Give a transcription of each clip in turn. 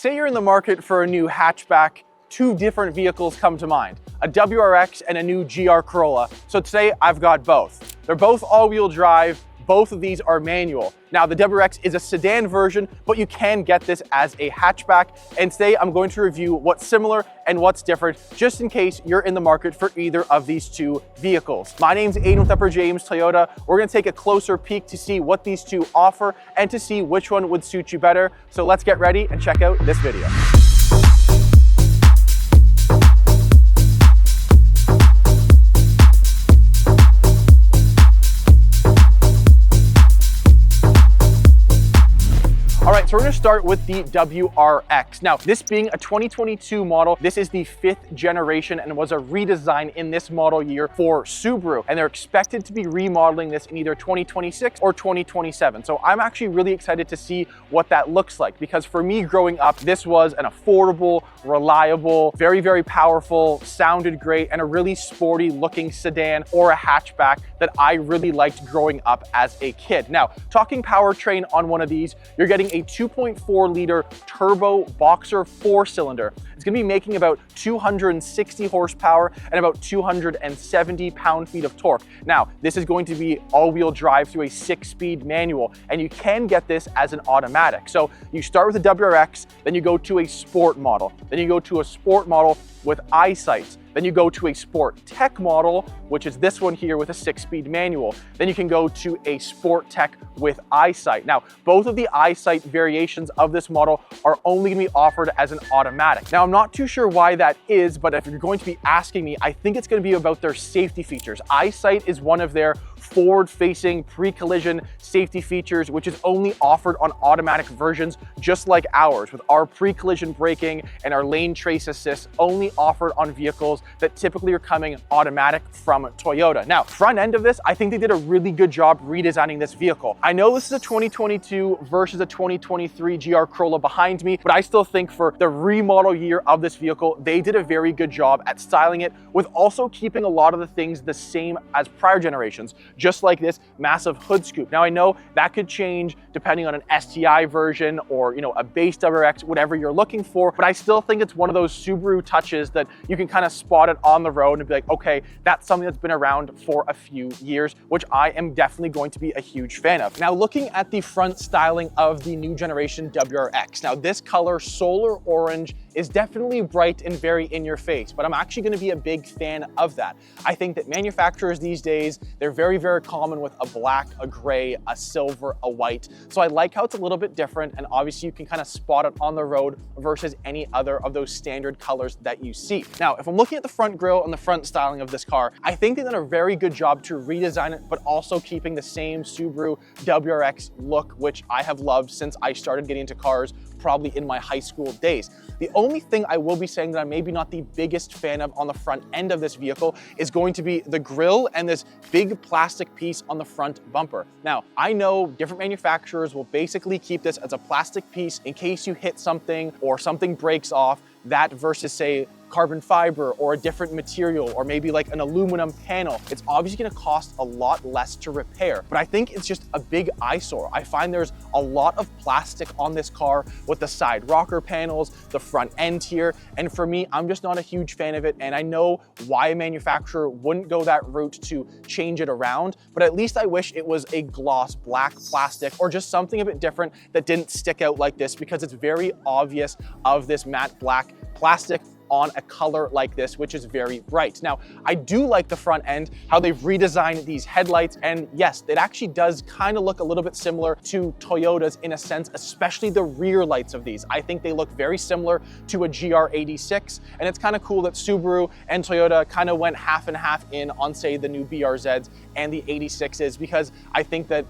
Say you're in the market for a new hatchback, two different vehicles come to mind, a WRX and a new GR Corolla. So today I've got both. They're both all-wheel drive. Both of these are manual. Now the WRX is a sedan version, but you can get this as a hatchback. And today I'm going to review what's similar and what's different, just in case you're in the market for either of these two vehicles. My name's Aiden with Upper James Toyota. We're gonna take a closer peek to see what these two offer and to see which one would suit you better. So let's get ready and check out this video. So we're gonna start with the WRX. Now, this being a 2022 model, this is the 5th generation and was a redesign in this model year for Subaru. And they're expected to be remodeling this in either 2026 or 2027. So I'm actually really excited to see what that looks like, because for me growing up, this was an affordable, reliable, very, very powerful, sounded great, and a really sporty looking sedan or a hatchback that I really liked growing up as a kid. Now, talking powertrain on one of these, you're getting a 2.4 liter turbo boxer 4-cylinder. It's gonna be making about 260 horsepower and about 270 pound-feet of torque. Now, this is going to be all-wheel drive through a 6-speed manual, and you can get this as an automatic. So you start with a WRX, then you go to a sport model, then you go to a sport model with eyesight. Then you go to a Sport Tech model, which is this one here with a 6-speed manual. Then you can go to a Sport Tech with eyesight. Now, both of the eyesight variations of this model are only gonna be offered as an automatic. Now, I'm not too sure why that is, but if you're going to be asking me, I think it's gonna be about their safety features. Eyesight is one of their forward-facing pre-collision safety features, which is only offered on automatic versions, just like ours, with our pre-collision braking and our lane trace assist only offered on vehicles that typically are coming automatic from Toyota. Now, front end of this, I think they did a really good job redesigning this vehicle. I know this is a 2022 versus a 2023 GR Corolla behind me, but I still think for the remodel year of this vehicle, they did a very good job at styling it, with also keeping a lot of the things the same as prior generations, just like this massive hood scoop. Now, I know that could change depending on an STI version or, a base WRX, whatever you're looking for, but I still think it's one of those Subaru touches that you can kind of spot it on the road and be like, okay, that's something that's been around for a few years, which I am definitely going to be a huge fan of. Now, looking at the front styling of the new generation WRX. Now, this color, solar orange, is definitely bright and very in your face, but I'm actually gonna be a big fan of that. I think that manufacturers these days, they're very, very common with a black, a gray, a silver, a white. So I like how it's a little bit different, and obviously you can kind of spot it on the road versus any other of those standard colors that you see. Now, if I'm looking at the front grille and the front styling of this car, I think they've done a very good job to redesign it, but also keeping the same Subaru WRX look, which I have loved since I started getting into cars probably in my high school days. The only thing I will be saying that I'm maybe not the biggest fan of on the front end of this vehicle is going to be the grille and this big plastic piece on the front bumper. Now, I know different manufacturers will basically keep this as a plastic piece in case you hit something or something breaks off, that versus say carbon fiber or a different material or maybe like an aluminum panel. It's obviously gonna cost a lot less to repair, but I think it's just a big eyesore. I find there's a lot of plastic on this car with the side rocker panels, the front end here, and for me, I'm just not a huge fan of it, and I know why a manufacturer wouldn't go that route to change it around, but at least I wish it was a gloss black plastic or just something a bit different that didn't stick out like this, because it's very obvious of this matte black plastic on a color like this, which is very bright. Now, I do like the front end, how they've redesigned these headlights, and yes, it actually does kind of look a little bit similar to Toyota's in a sense, especially the rear lights of these. I think they look very similar to a GR86, and it's kind of cool that Subaru and Toyota kind of went half and half in on, say, the new BRZs and the 86s, because I think that,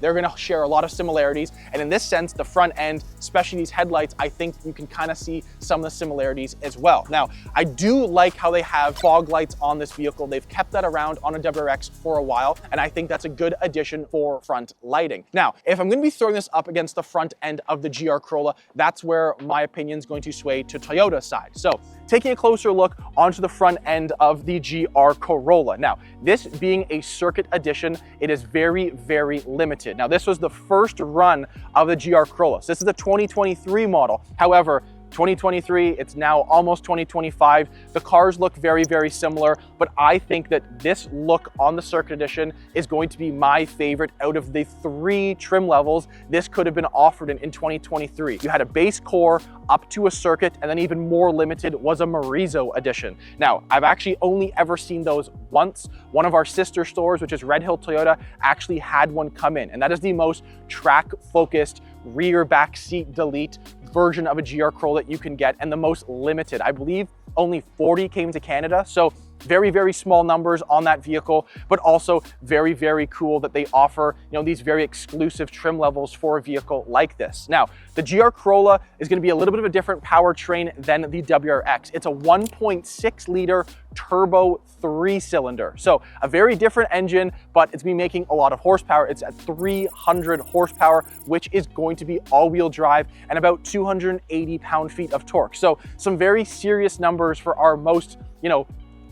they're gonna share a lot of similarities, and in this sense, the front end, especially these headlights, I think you can kind of see some of the similarities as well. Now, I do like how they have fog lights on this vehicle. They've kept that around on a WRX for a while, and I think that's a good addition for front lighting. Now, if I'm gonna be throwing this up against the front end of the GR Corolla, that's where my opinion is going to sway to Toyota's side. So, taking a closer look onto the front end of the GR Corolla. Now, this being a circuit edition, it is very, very limited. Now, this was the first run of the GR Corolla. So this is the 2023 model. However, 2023, it's now almost 2025. The cars look very, very similar, but I think that this look on the Circuit Edition is going to be my favorite out of the 3 trim levels this could have been offered in 2023. You had a base core up to a Circuit, and then even more limited was a Morizo edition. Now, I've actually only ever seen those once. One of our sister stores, which is Red Hill Toyota, actually had one come in, and that is the most track-focused rear back seat delete version of a GR Corolla that you can get, and the most limited. I believe only 40 came to Canada, so very, very small numbers on that vehicle, but also very, very cool that they offer, these very exclusive trim levels for a vehicle like this. Now, the GR Corolla is going to be a little bit of a different powertrain than the WRX. It's a 1.6 liter turbo 3-cylinder. So a very different engine, but it's been making a lot of horsepower. It's at 300 horsepower, which is going to be all-wheel drive and about 280 pound-feet of torque. So some very serious numbers for our most,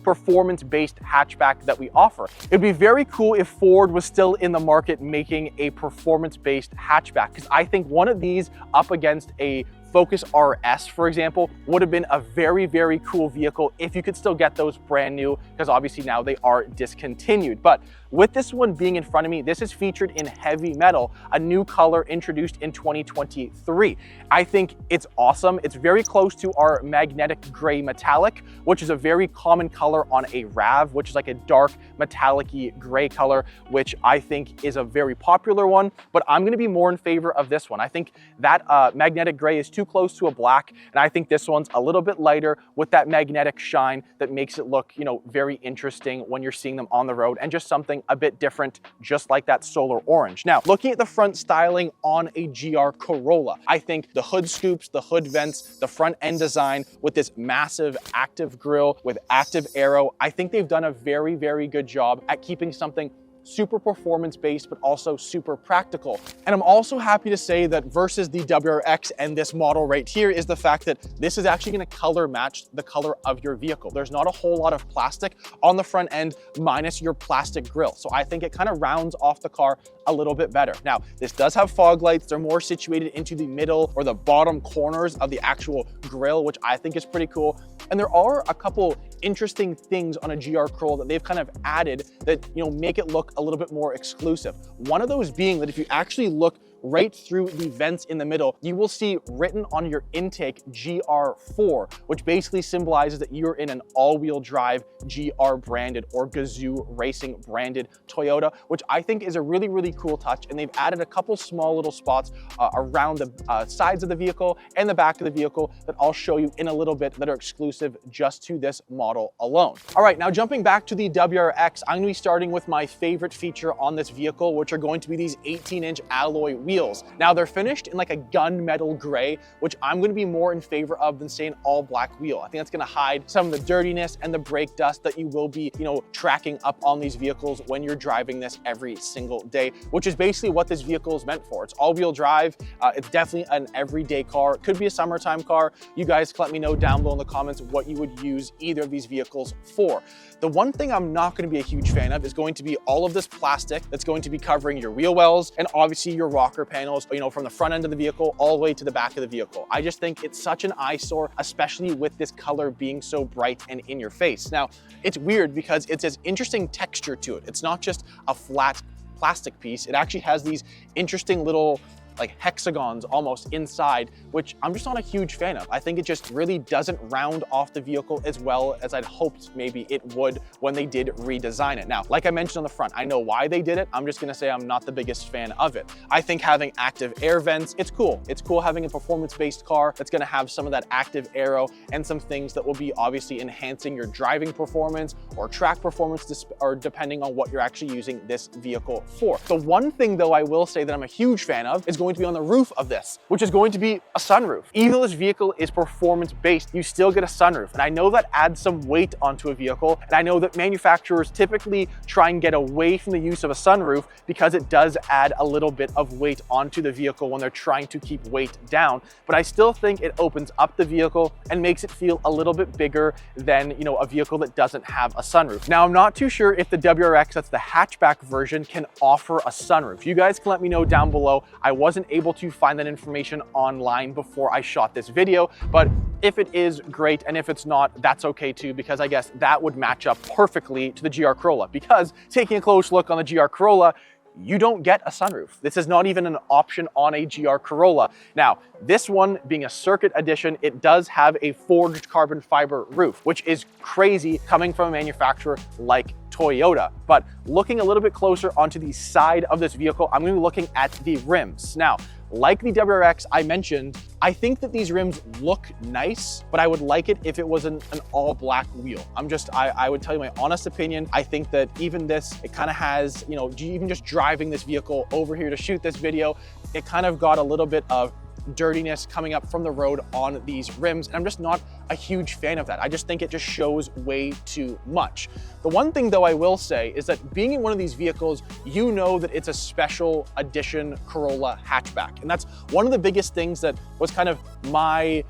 performance-based hatchback that we offer. It'd be very cool if Ford was still in the market making a performance-based hatchback, because I think one of these up against a Focus RS, for example, would have been a very, very cool vehicle if you could still get those brand new, because obviously now they are discontinued. But with this one being in front of me, this is featured in heavy metal, a new color introduced in 2023. I think it's awesome. It's very close to our magnetic gray metallic, which is a very common color on a RAV, which is like a dark metallic-y gray color, which I think is a very popular one, but I'm going to be more in favor of this one. I think that magnetic gray is too close to a black, and I think this one's a little bit lighter with that magnetic shine that makes it look, very interesting when you're seeing them on the road, and just something a bit different, just like that solar orange. Now, looking at the front styling on a GR Corolla, I think the hood scoops, the hood vents, the front end design with this massive active grille with active aero, I think they've done a very, very good job at keeping something super performance-based, but also super practical. And I'm also happy to say that versus the WRX and this model right here is the fact that this is actually gonna color match the color of your vehicle. There's not a whole lot of plastic on the front end minus your plastic grille. So I think it kind of rounds off the car a little bit better. Now, this does have fog lights. They're more situated into the middle or the bottom corners of the actual grille, which I think is pretty cool. And there are a couple interesting things on a GR Corolla that they've kind of added that, make it look a little bit more exclusive. One of those being that if you actually look right through the vents in the middle, you will see written on your intake GR4, which basically symbolizes that you're in an all-wheel drive GR branded or Gazoo Racing branded Toyota, which I think is a really, really cool touch. And they've added a couple small little spots around the sides of the vehicle and the back of the vehicle that I'll show you in a little bit that are exclusive just to this model alone. All right, now jumping back to the WRX, I'm gonna be starting with my favorite feature on this vehicle, which are going to be these 18-inch alloy wheels. Now they're finished in like a gunmetal gray, which I'm going to be more in favor of than say an all black wheel. I think that's going to hide some of the dirtiness and the brake dust that you will be, tracking up on these vehicles when you're driving this every single day, which is basically what this vehicle is meant for. It's all-wheel drive. It's definitely an everyday car. It could be a summertime car. You guys can let me know down below in the comments what you would use either of these vehicles for. The one thing I'm not going to be a huge fan of is going to be all of this plastic that's going to be covering your wheel wells and obviously your rocker panels, from the front end of the vehicle all the way to the back of the vehicle. I just think it's such an eyesore, especially with this color being so bright and in your face. Now, it's weird because it's this interesting texture to it. It's not just a flat plastic piece. It actually has these interesting little like hexagons almost inside, which I'm just not a huge fan of. I think it just really doesn't round off the vehicle as well as I'd hoped maybe it would when they did redesign it. Now, like I mentioned on the front, I know why they did it. I'm just gonna say I'm not the biggest fan of it. I think having active air vents, it's cool. It's cool having a performance-based car that's gonna have some of that active aero and some things that will be obviously enhancing your driving performance or track performance, or depending on what you're actually using this vehicle for. The one thing though I will say that I'm a huge fan of is going to be on the roof of this, which is going to be a sunroof. Even though this vehicle is performance-based, you still get a sunroof. And I know that adds some weight onto a vehicle. And I know that manufacturers typically try and get away from the use of a sunroof because it does add a little bit of weight onto the vehicle when they're trying to keep weight down. But I still think it opens up the vehicle and makes it feel a little bit bigger than, a vehicle that doesn't have a sunroof. Now, I'm not too sure if the WRX, that's the hatchback version, can offer a sunroof. You guys can let me know down below. I wasn't wasn't able to find that information online before I shot this video, but if it is, great, and if it's not, that's okay too, because I guess that would match up perfectly to the GR Corolla. Because taking a close look on the GR Corolla, you don't get a sunroof. This is not even an option on a GR Corolla. Now, this one being a circuit edition, it does have a forged carbon fiber roof, which is crazy coming from a manufacturer like Toyota. But looking a little bit closer onto the side of this vehicle, I'm gonna be looking at the rims. Now, like the WRX I mentioned, I think that these rims look nice, but I would like it if it was an all black wheel. I would tell you my honest opinion. I think that even this, it kind of has, you know, even just driving this vehicle over here to shoot this video, it kind of got a little bit of dirtiness coming up from the road on these rims, and I'm just not a huge fan of that. I just think it just shows way too much. The one thing though I will say is that being in one of these vehicles, you know that it's a special edition Corolla hatchback, and that's one of the biggest things that was kind of my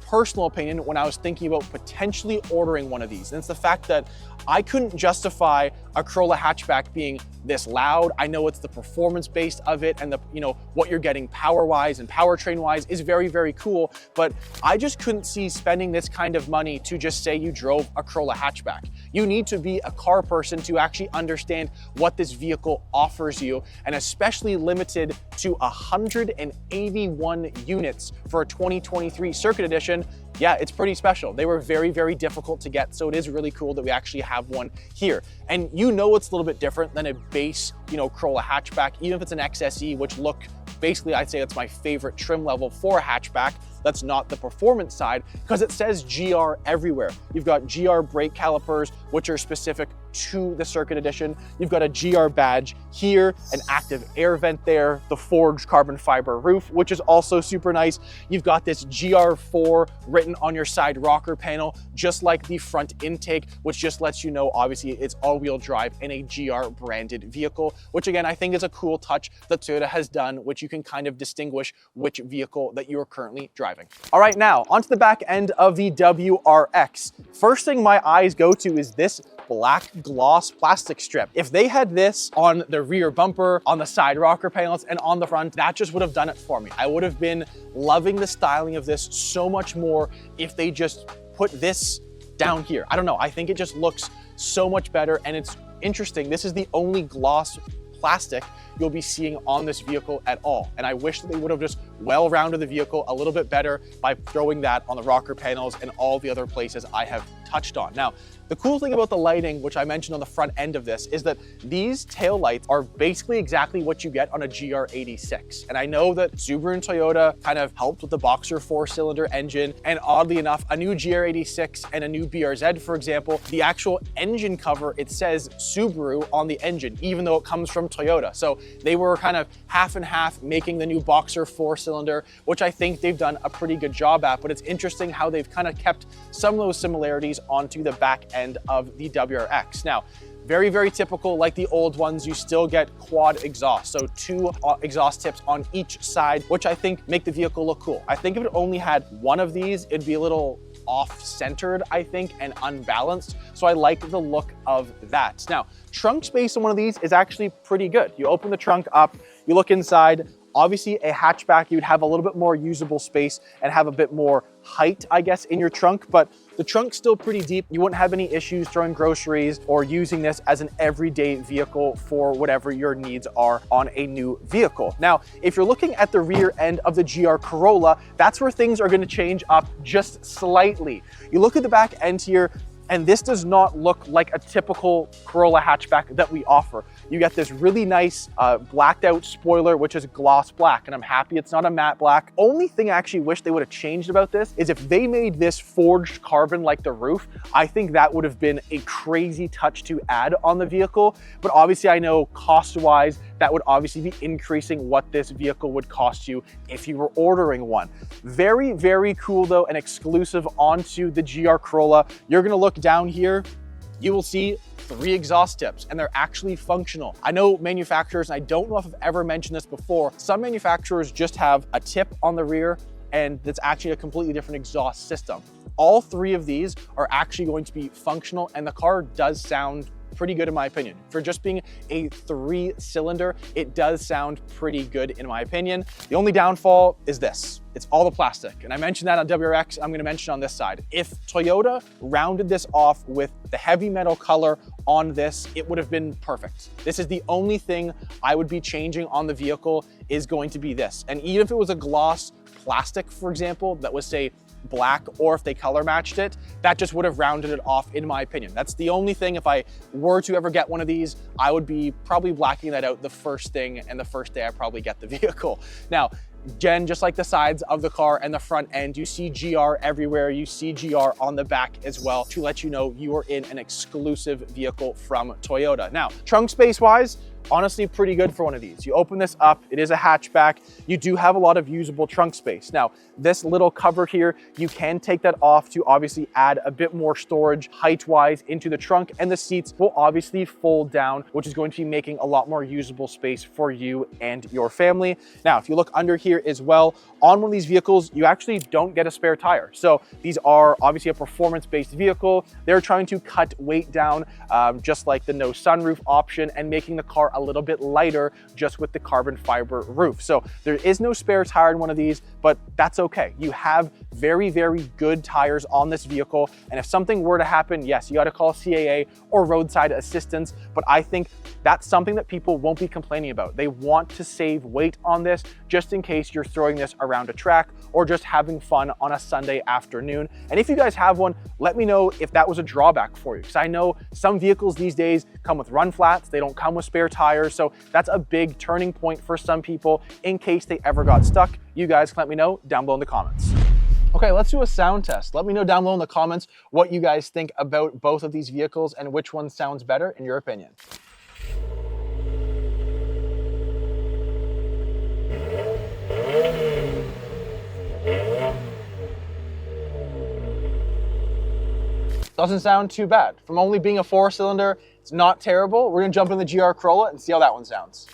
personal opinion when I was thinking about potentially ordering one of these. And it's the fact that I couldn't justify a Corolla hatchback being this loud. I know it's the performance base of it, and the, you know, what you're getting power-wise and powertrain-wise is very, very cool, but I just couldn't see spending this kind of money to just say you drove a Corolla hatchback. You need to be a car person to actually understand what this vehicle offers you, and especially limited to 181 units for a 2023 Circuit Edition. Yeah, it's pretty special. They were very, very difficult to get, so it is really cool that we actually have one here. And you know it's a little bit different than a base, you know, Corolla hatchback, even if it's an XSE, which look, basically I'd say that's my favorite trim level for a hatchback. That's not the performance side, because it says GR everywhere. You've got GR brake calipers, which are specific to the Circuit Edition. You've got a GR badge here, an active air vent there, the forged carbon fiber roof, which is also super nice. You've got this GR4 written on your side rocker panel, just like the front intake, which just lets you know, obviously, it's all-wheel drive in a GR branded vehicle, which again, I think is a cool touch that Toyota has done, which you can kind of distinguish which vehicle that you are currently driving. All right, now onto the back end of the WRX. First thing my eyes go to is this black gloss plastic strip. If they had this on the rear bumper, on the side rocker panels, and on the front, that just would have done it for me. I would have been loving the styling of this so much more if they just put this down here. I don't know, I think it just looks so much better, and it's interesting. This is the only gloss plastic you'll be seeing on this vehicle at all. And I wish that they would have just well-rounded the vehicle a little bit better by throwing that on the rocker panels and all the other places I have touched on. Now, the cool thing about the lighting, which I mentioned on the front end of this, is that these tail lights are basically exactly what you get on a GR86. And I know that Subaru and Toyota kind of helped with the Boxer 4-cylinder engine, and oddly enough, a new GR86 and a new BRZ, for example, the actual engine cover, it says Subaru on the engine, even though it comes from Toyota. So they were kind of half and half making the new Boxer 4-cylinder, which I think they've done a pretty good job at, but it's interesting how they've kind of kept some of those similarities onto the back end of the WRX. Now, very, very typical, like the old ones, you still get quad exhaust. So 2 exhaust tips on each side, which I think make the vehicle look cool. I think if it only had one of these, it'd be a little off-centered, I think, and unbalanced. So I like the look of that. Now, trunk space on one of these is actually pretty good. You open the trunk up, you look inside. Obviously, a hatchback, you'd have a little bit more usable space and have a bit more height, I guess, in your trunk, but the trunk's still pretty deep. You wouldn't have any issues throwing groceries or using this as an everyday vehicle for whatever your needs are on a new vehicle. Now, if you're looking at the rear end of the GR Corolla, that's where things are gonna change up just slightly. You look at the back end here, and this does not look like a typical Corolla hatchback that we offer. You get this really nice blacked out spoiler, which is gloss black, and I'm happy it's not a matte black. Only thing I actually wish they would have changed about this is if they made this forged carbon like the roof. I think that would have been a crazy touch to add on the vehicle. But obviously I know cost-wise, that would obviously be increasing what this vehicle would cost you if you were ordering one. Very, very cool though, and exclusive onto the GR Corolla. You're gonna look down here, you will see 3 exhaust tips, and they're actually functional. I know manufacturers, and I don't know if I've ever mentioned this before, some manufacturers just have a tip on the rear and it's actually a completely different exhaust system. All 3 of these are actually going to be functional, and the car does sound pretty good in my opinion. For just being a 3-cylinder, it does sound pretty good in my opinion. The only downfall is this. It's all the plastic. And I mentioned that on WRX, I'm gonna mention on this side. If Toyota rounded this off with the heavy metal color on this, it would have been perfect. This is the only thing I would be changing on the vehicle, is going to be this. And even if it was a gloss plastic, for example, that was say black, or if they color matched it, that just would have rounded it off in my opinion. That's the only thing. If I were to ever get one of these, I would be probably blacking that out the first thing, and the first day I probably get the vehicle. Now, again, just like the sides of the car and the front end, you see GR everywhere. You see GR on the back as well, to let you know you are in an exclusive vehicle from Toyota. Now, trunk space wise, honestly pretty good for one of these. You open this up, it is a hatchback. You do have a lot of usable trunk space. Now, this little cover here, you can take that off to obviously add a bit more storage height-wise into the trunk, and the seats will obviously fold down, which is going to be making a lot more usable space for you and your family. Now, if you look under here as well, on one of these vehicles, you actually don't get a spare tire. So these are obviously a performance-based vehicle. They're trying to cut weight down, just like the no sunroof option, and making the car a little bit lighter just with the carbon fiber roof. So there is no spare tire in one of these, but that's okay. You have very, very good tires on this vehicle. And if something were to happen, yes, you got to call CAA or roadside assistance, but I think that's something that people won't be complaining about. They want to save weight on this, just in case you're throwing this around a track or just having fun on a Sunday afternoon. And if you guys have one, let me know if that was a drawback for you, because I know some vehicles these days come with run flats, they don't come with spare tires, so that's a big turning point for some people in case they ever got stuck. You guys can let me know down below in the comments. Okay, let's do a sound test. Let me know down below in the comments what you guys think about both of these vehicles and which one sounds better in your opinion. Doesn't sound too bad. From only being a 4-cylinder, it's not terrible. We're gonna jump in the GR Corolla and see how that one sounds.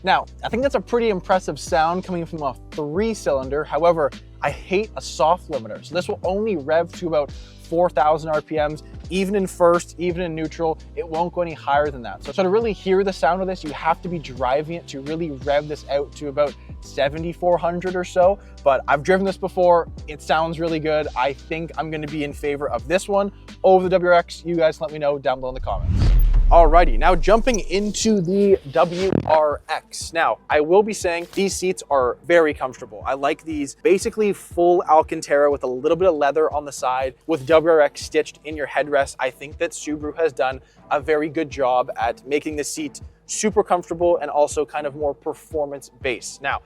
Now, I think that's a pretty impressive sound coming from a 3-cylinder. However, I hate a soft limiter. So this will only rev to about 4,000 RPMs, even in first, even in neutral, it won't go any higher than that. So to really hear the sound of this, you have to be driving it to really rev this out to about 7,400 or so. But I've driven this before, it sounds really good. I think I'm gonna be in favor of this one over the WRX. You guys let me know down below in the comments. Alrighty, now jumping into the WRX. Now, I will be saying these seats are very comfortable. I like these basically full Alcantara with a little bit of leather on the side with WRX stitched in your headrest. I think that Subaru has done a very good job at making the seat super comfortable and also kind of more performance based. Now,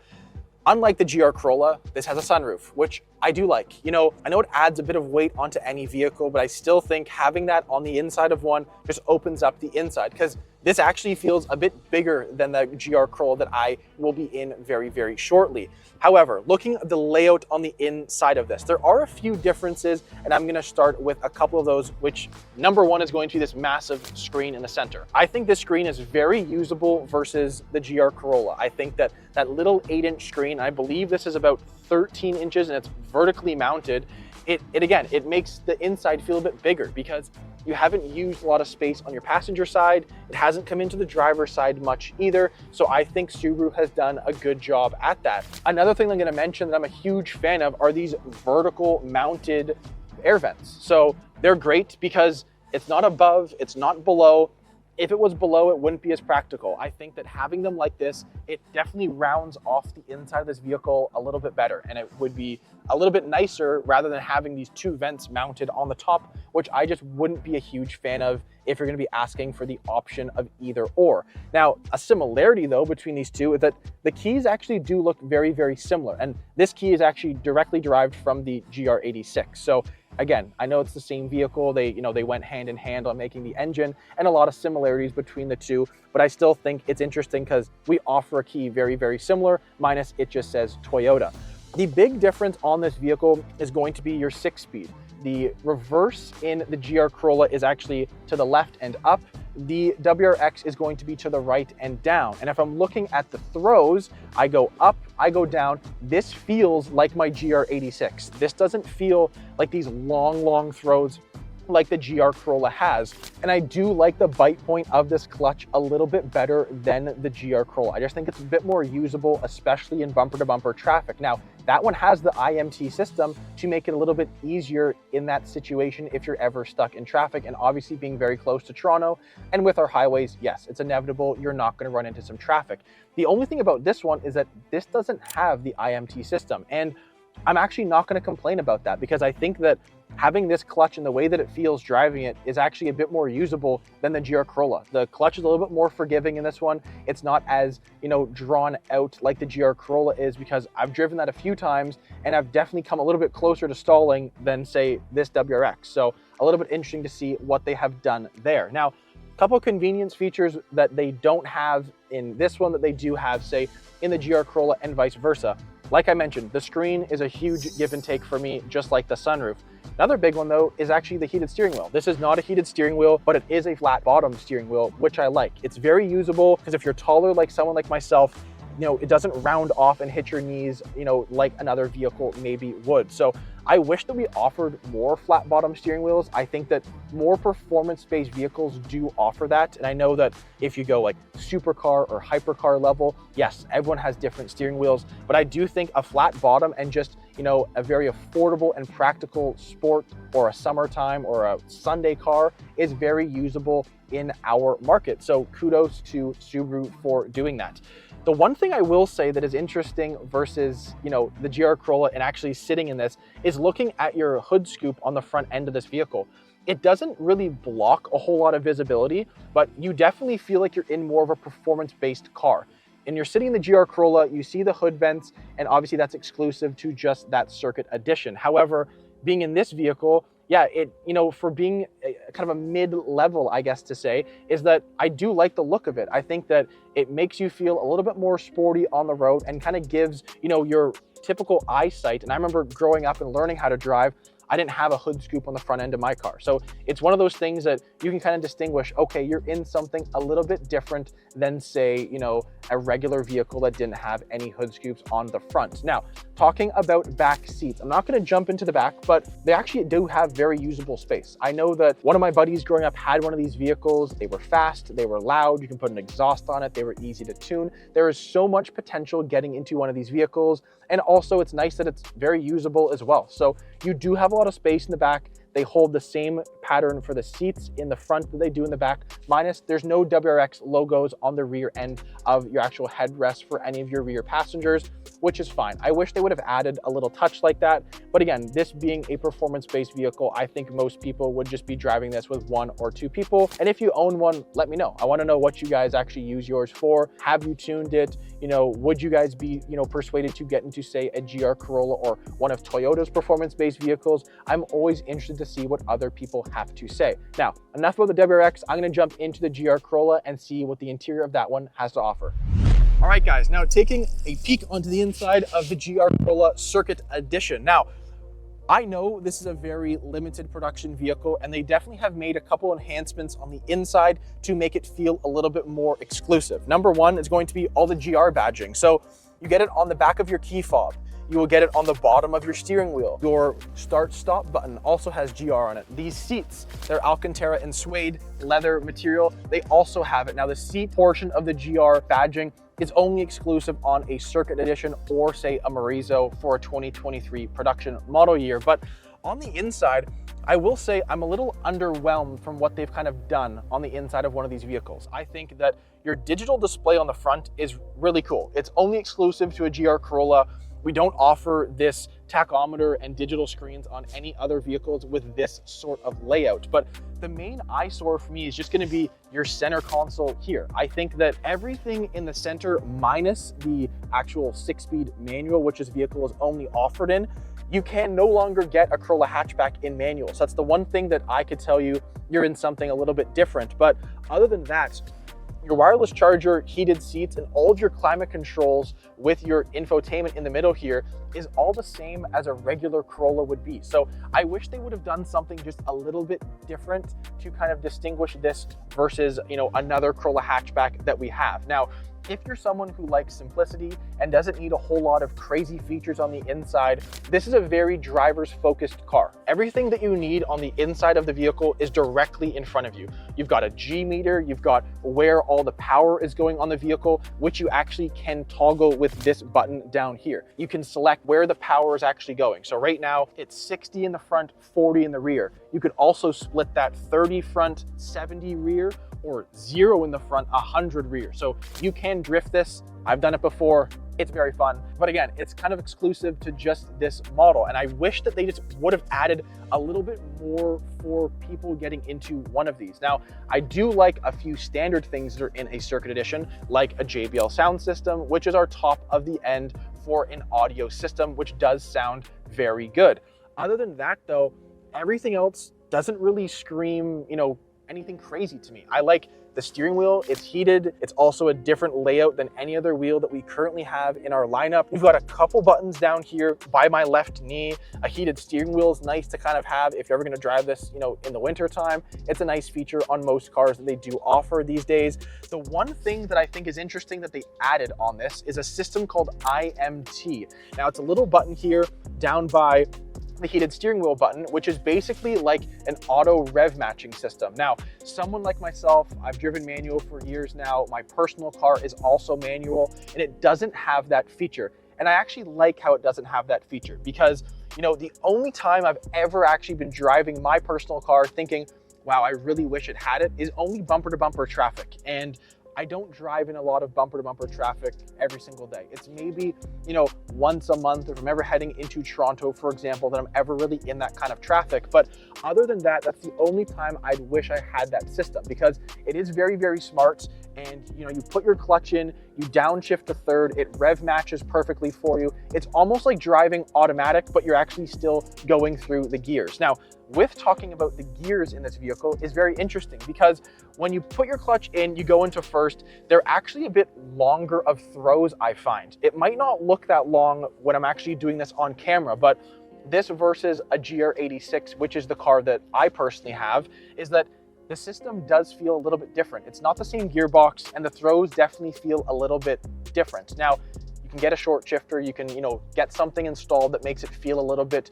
unlike the GR Corolla, this has a sunroof, which I do like. You know, I know it adds a bit of weight onto any vehicle, but I still think having that on the inside of one just opens up the inside, because this actually feels a bit bigger than the GR Corolla that I will be in very, very shortly. However, looking at the layout on the inside of this, there are a few differences, and I'm gonna start with a couple of those, which number one is going to be this massive screen in the center. I think this screen is very usable versus the GR Corolla. I think that that little 8-inch screen, I believe this is about 13 inches and it's vertically mounted. It makes the inside feel a bit bigger because you haven't used a lot of space on your passenger side. It hasn't come into the driver's side much either. So I think Subaru has done a good job at that. Another thing I'm gonna mention that I'm a huge fan of are these vertical mounted air vents. So they're great because it's not above, it's not below. If it was below, it wouldn't be as practical. I think that having them like this, it definitely rounds off the inside of this vehicle a little bit better, and it would be a little bit nicer rather than having these two vents mounted on the top, which I just wouldn't be a huge fan of if you're gonna be asking for the option of either or. Now, a similarity though between these two is that the keys actually do look very, very similar, and this key is actually directly derived from the GR86. So again, I know it's the same vehicle. They went hand in hand on making the engine, and a lot of similarities between the two, but I still think it's interesting because we offer a key very, very similar, minus it just says Toyota. The big difference on this vehicle is going to be your 6-speed. The reverse in the GR Corolla is actually to the left and up. the WRX is going to be to the right and down. And if I'm looking at the throws, I go up, I go down. This feels like my GR86. This doesn't feel like these long throws like the GR Corolla has. And I do like the bite point of this clutch a little bit better than the GR Corolla. I just think it's a bit more usable, especially in bumper to bumper traffic. Now, that one has the IMT system to make it a little bit easier in that situation if you're ever stuck in traffic, and obviously being very close to Toronto and with our highways, yes, it's inevitable you're not going to run into some traffic. The only thing about this one is that this doesn't have the IMT system, and I'm actually not going to complain about that, because I think that having this clutch and the way that it feels driving it is actually a bit more usable than the GR Corolla. The clutch is a little bit more forgiving in this one. It's not as, drawn out like the GR Corolla is, because I've driven that a few times and I've definitely come a little bit closer to stalling than, say, this WRX. So a little bit interesting to see what they have done there. Now, a couple of convenience features that they don't have in this one that they do have, say, in the GR Corolla and vice versa. Like I mentioned, the screen is a huge give and take for me, just like the sunroof. Another big one though is actually the heated steering wheel. This is not a heated steering wheel, but it is a flat bottom steering wheel, which I like. It's very usable because if you're taller like someone like myself, it doesn't round off and hit your knees, like another vehicle maybe would. So I wish that we offered more flat bottom steering wheels. I think that more performance-based vehicles do offer that. And I know that if you go like supercar or hypercar level, yes, everyone has different steering wheels, but I do think a flat bottom and just, a very affordable and practical sport or a summertime or a Sunday car is very usable in our market. So kudos to Subaru for doing that. The one thing I will say that is interesting versus, the GR Corolla and actually sitting in this is looking at your hood scoop on the front end of this vehicle. It doesn't really block a whole lot of visibility, but you definitely feel like you're in more of a performance-based car. And you're sitting in the GR Corolla, you see the hood vents, and obviously that's exclusive to just that circuit edition. However, being in this vehicle, yeah, for being kind of a mid-level, I guess to say, is that I do like the look of it. I think that it makes you feel a little bit more sporty on the road and kind of gives, your typical eyesight. And I remember growing up and learning how to drive, I didn't have a hood scoop on the front end of my car. So it's one of those things that you can kind of distinguish, okay, you're in something a little bit different than, say, a regular vehicle that didn't have any hood scoops on the front. Now, talking about back seats, I'm not going to jump into the back, but they actually do have very usable space. I know that one of my buddies growing up had one of these vehicles. They were fast, they were loud, you can put an exhaust on it, they were easy to tune. There is so much potential getting into one of these vehicles. And also it's nice that it's very usable as well. So you do have a lot of space in the back. They hold the same pattern for the seats in the front that they do in the back, minus there's no WRX logos on the rear end of your actual headrest for any of your rear passengers, which is fine. I wish they would have added a little touch like that. But again, this being a performance-based vehicle, I think most people would just be driving this with 1 or 2 people. And if you own one, let me know. I want to know what you guys actually use yours for. Have you tuned it? Would you guys be, persuaded to get into, say, a GR Corolla or one of Toyota's performance-based vehicles? I'm always interested to see what other people have to say. Now, enough about the WRX. I'm going to jump into the GR Corolla and see what the interior of that one has to offer. All right, guys, now taking a peek onto the inside of the GR Corolla Circuit Edition. Now, I know this is a very limited production vehicle, and they definitely have made a couple enhancements on the inside to make it feel a little bit more exclusive. Number one is going to be all the GR badging. So you get it on the back of your key fob. You will get it on the bottom of your steering wheel. Your start-stop button also has GR on it. These seats, they're Alcantara and suede leather material. They also have it. Now, the seat portion of the GR badging is only exclusive on a Circuit Edition or, say, a Morizo for a 2023 production model year. But on the inside, I will say I'm a little underwhelmed from what they've kind of done on the inside of one of these vehicles. I think that your digital display on the front is really cool. It's only exclusive to a GR Corolla. We don't offer this tachometer and digital screens on any other vehicles with this sort of layout. But the main eyesore for me is just going to be your center console here. I think that everything in the center, minus the actual 6-speed manual, which this vehicle is only offered in, you can no longer get a Corolla hatchback in manual. So that's the one thing that I could tell you, you're in something a little bit different. But other than that, your wireless charger, heated seats, and all of your climate controls with your infotainment in the middle here is all the same as a regular Corolla would be. So I wish they would have done something just a little bit different to kind of distinguish this versus, another Corolla hatchback that we have. Now, if you're someone who likes simplicity and doesn't need a whole lot of crazy features on the inside, this is a very driver's focused car. Everything that you need on the inside of the vehicle is directly in front of you. You've got a G meter, you've got where all the power is going on the vehicle, which you actually can toggle with this button down here. You can select where the power is actually going. So right now it's 60 in the front, 40 in the rear. You could also split that 30 front, 70 rear, or 0 in the front, 100 rear. So you can drift this. I've done it before. It's very fun. But again, it's kind of exclusive to just this model. And I wish that they just would have added a little bit more for people getting into one of these. Now, I do like a few standard things that are in a Circuit Edition, like a JBL sound system, which is our top of the end for an audio system, which does sound very good. Other than that though, everything else doesn't really scream, anything crazy to me. I like the steering wheel, it's heated. It's also a different layout than any other wheel that we currently have in our lineup. We've got a couple buttons down here by my left knee. A heated steering wheel is nice to kind of have if you're ever gonna drive this, in the winter time. It's a nice feature on most cars that they do offer these days. The one thing that I think is interesting that they added on this is a system called IMT. Now it's a little button here down by the heated steering wheel button, which is basically like an auto rev matching system. Now, someone like myself, I've driven manual for years now. My personal car is also manual, and it doesn't have that feature. And I actually like how it doesn't have that feature because, the only time I've ever actually been driving my personal car thinking, wow, I really wish it had it, is only bumper to bumper traffic. And I don't drive in a lot of bumper to bumper traffic every single day. It's maybe, once a month if I'm ever heading into Toronto, for example, that I'm ever really in that kind of traffic. But other than that, that's the only time I'd wish I had that system because it is very, very smart. And you put your clutch in, you downshift to third, it rev matches perfectly for you. It's almost like driving automatic, but you're actually still going through the gears. Now, with talking about the gears in this vehicle is very interesting because when you put your clutch in, you go into first, they're actually a bit longer of throws, I find. It might not look that long when I'm actually doing this on camera, but this versus a GR86, which is the car that I personally have, is that the system does feel a little bit different. It's not the same gearbox and the throws definitely feel a little bit different. Now, you can get a short shifter, you can, get something installed that makes it feel a little bit,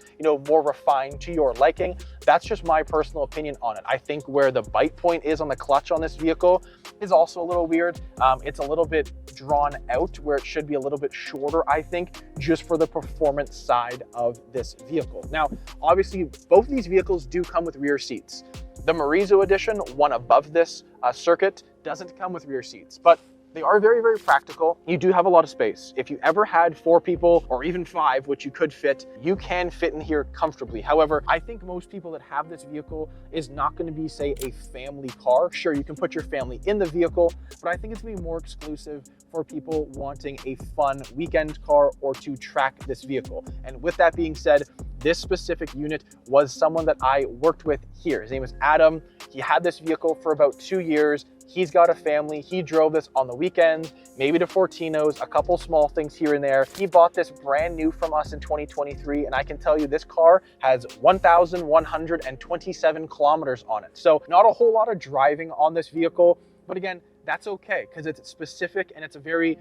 more refined to your liking. That's just my personal opinion on it. I think where the bite point is on the clutch on this vehicle is also a little weird. It's a little bit drawn out where it should be a little bit shorter, I think, just for the performance side of this vehicle. Now, obviously, both of these vehicles do come with rear seats. The Morizo edition, one above this Circuit, doesn't come with rear seats, but they are very, very practical. You do have a lot of space. If you ever had 4 people or even 5, which you could fit, you can fit in here comfortably. However, I think most people that have this vehicle is not going to be, say, a family car. Sure, you can put your family in the vehicle, but I think it's going to be more exclusive for people wanting a fun weekend car or to track this vehicle. And with that being said, this specific unit was someone that I worked with here. His name is Adam. He had this vehicle for about 2 years. He's got a family. He drove this on the weekends, maybe to Fortinos, a couple small things here and there. He bought this brand new from us in 2023, and I can tell you this car has 1,127 kilometers on it. So not a whole lot of driving on this vehicle, but again, that's okay because it's specific and it's a very,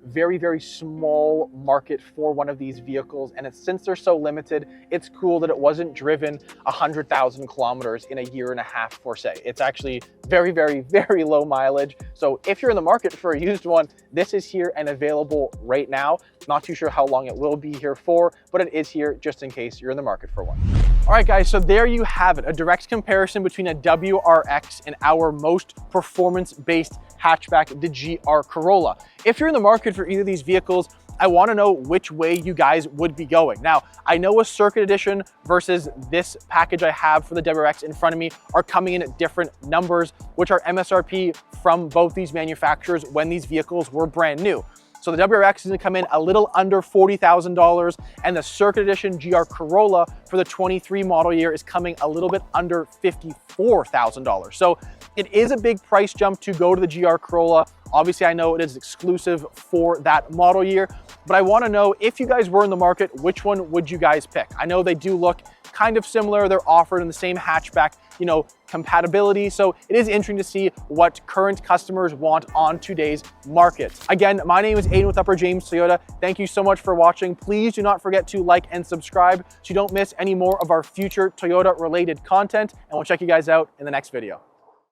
very, very small market for one of these vehicles. And since they're so limited, it's cool that it wasn't driven 100,000 kilometers in a year and a half for say. It's actually very, very, very low mileage. So if you're in the market for a used one, this is here and available right now. Not too sure how long it will be here for, but it is here just in case you're in the market for one. All right, guys, so there you have it, a direct comparison between a WRX and our most performance-based hatchback, the GR Corolla. If you're in the market for either of these vehicles, I want to know which way you guys would be going. Now, I know a Circuit Edition versus this package I have for the WRX in front of me are coming in at different numbers, which are MSRP from both these manufacturers when these vehicles were brand new. So the WRX is gonna come in a little under $40,000, and the Circuit Edition GR Corolla for the 23 model year is coming a little bit under $54,000. So It is a big price jump to go to the GR Corolla. Obviously, I know it is exclusive for that model year, but I want to know, if you guys were in the market, which one would you guys pick? I know they do look kind of similar. They're offered in the same hatchback, compatibility. So it is interesting to see what current customers want on today's market. Again, my name is Aiden with Upper James Toyota. Thank you so much for watching. Please do not forget to like and subscribe so you don't miss any more of our future Toyota related content, and we'll check you guys out in the next video.